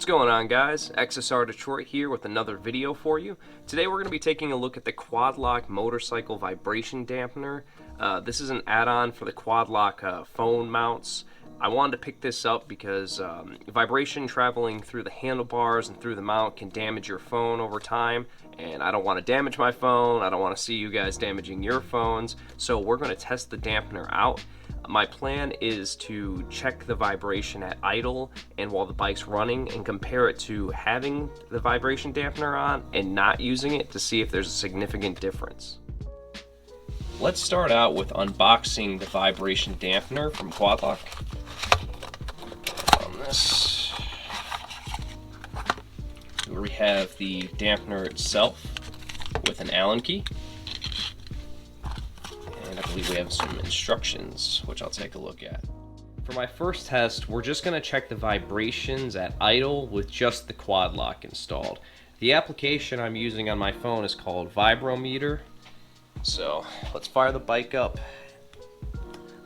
What's going on, guys? XSR Detroit here with another video for you. Today we're going to be taking a look at the Quadlock motorcycle vibration dampener. This is an add-on for the Quadlock phone mounts. I wanted to pick this up because vibration traveling through the handlebars and through the mount can damage your phone over time, and I don't want to damage my phone. I don't want to see you guys damaging your phones, so we're going to test the dampener out. My plan is to check the vibration at idle and while the bike's running and compare it to having the vibration dampener on and not using it to see if there's a significant difference. Let's start out with unboxing the vibration dampener from Quadlock. On this, we have the dampener itself with an Allen key. And I believe we have some instructions, which I'll take a look at. For my first test, we're just going to check the vibrations at idle with just the Quadlock installed. The application I'm using on my phone is called Vibrometer. So let's fire the bike up.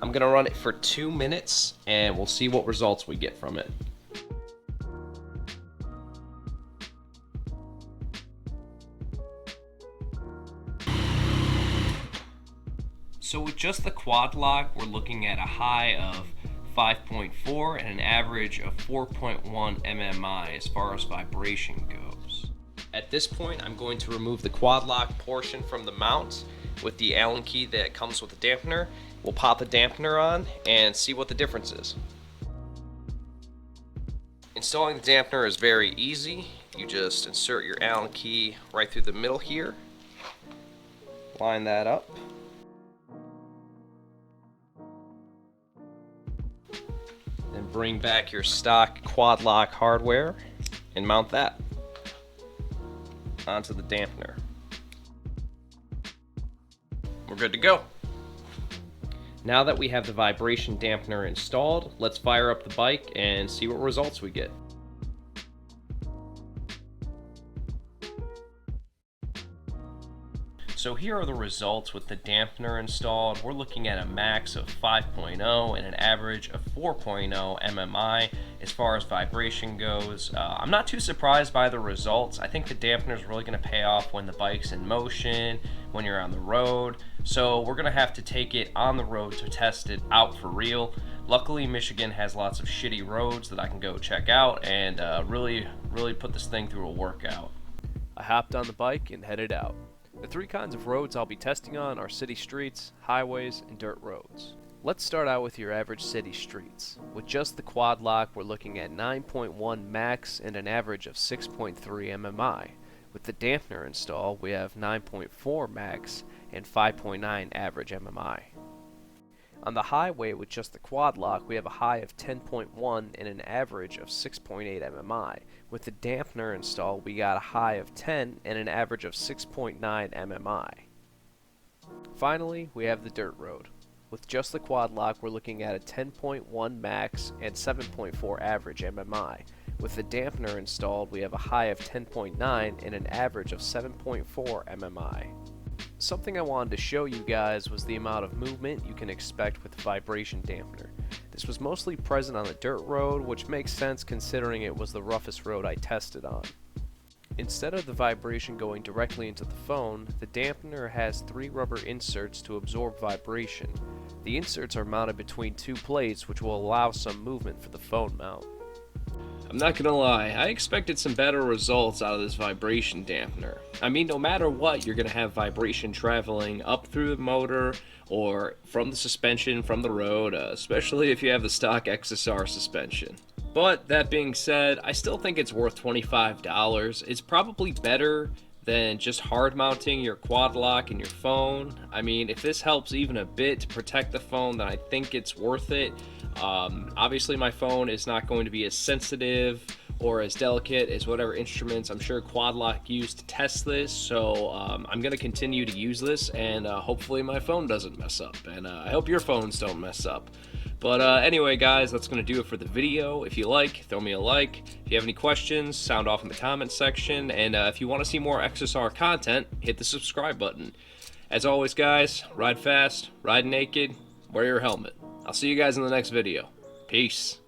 I'm going to run it for 2 minutes and we'll see what results we get from it. So with just the Quadlock, we're looking at a high of 5.4 and an average of 4.1 mmi as far as vibration goes. At this point, I'm going to remove the Quadlock portion from the mount with the Allen key that comes with the dampener. We'll pop the dampener on and see what the difference is. Installing the dampener is very easy. You just insert your Allen key right through the middle here. Line that up. Then bring back your stock Quadlock hardware and mount that onto the dampener. We're good to go. Now that we have the vibration dampener installed, let's fire up the bike and see what results we get. So here are the results with the dampener installed. We're looking at a max of 5.0 and an average of 4.0 mmi as far as vibration goes. I'm not too surprised by the results. I think the dampener is really going to pay off when the bike's in motion, when you're on the road. So we're going to have to take it on the road to test it out for real. Luckily, Michigan has lots of shitty roads that I can go check out and really put this thing through a workout. I hopped on the bike and headed out. The 3 kinds of roads I'll be testing on are city streets, highways, and dirt roads. Let's start out with your average city streets. With just the Quadlock, we're looking at 9.1 max and an average of 6.3 mmi. With the dampener install, we have 9.4 max and 5.9 average mmi. On the highway with just the Quadlock, we have a high of 10.1 and an average of 6.8 mmi. With the dampener install, we got a high of 10 and an average of 6.9 mmi. Finally, we have the dirt road. With just the Quadlock, we're looking at a 10.1 max and 7.4 average mmi. With the dampener installed, we have a high of 10.9 and an average of 7.4 mmi. Something I wanted to show you guys was the amount of movement you can expect with the vibration dampener. This was mostly present on the dirt road, which makes sense considering it was the roughest road I tested on. Instead of the vibration going directly into the phone, the dampener has 3 rubber inserts to absorb vibration. The inserts are mounted between 2 plates, which will allow some movement for the phone mount. I'm not gonna lie, I expected some better results out of this vibration dampener. I mean, no matter what, you're gonna have vibration traveling up through the motor or from the suspension, from the road, especially if you have the stock XSR suspension. But that being said, I still think it's worth $25. It's probably better than just hard mounting your Quadlock in your phone. I mean, if this helps even a bit to protect the phone, then I think it's worth it. Obviously my phone is not going to be as sensitive or as delicate as whatever instruments I'm sure Quadlock used to test this, so I'm going to continue to use this, and hopefully my phone doesn't mess up, and I hope your phones don't mess up. But anyway, guys, that's going to do it for the video. If you like, throw me a like. If you have any questions, sound off in the comments section, and if you want to see more XSR content, hit the subscribe button. As always, guys, ride fast, ride naked, wear your helmet. I'll see you guys in the next video. Peace.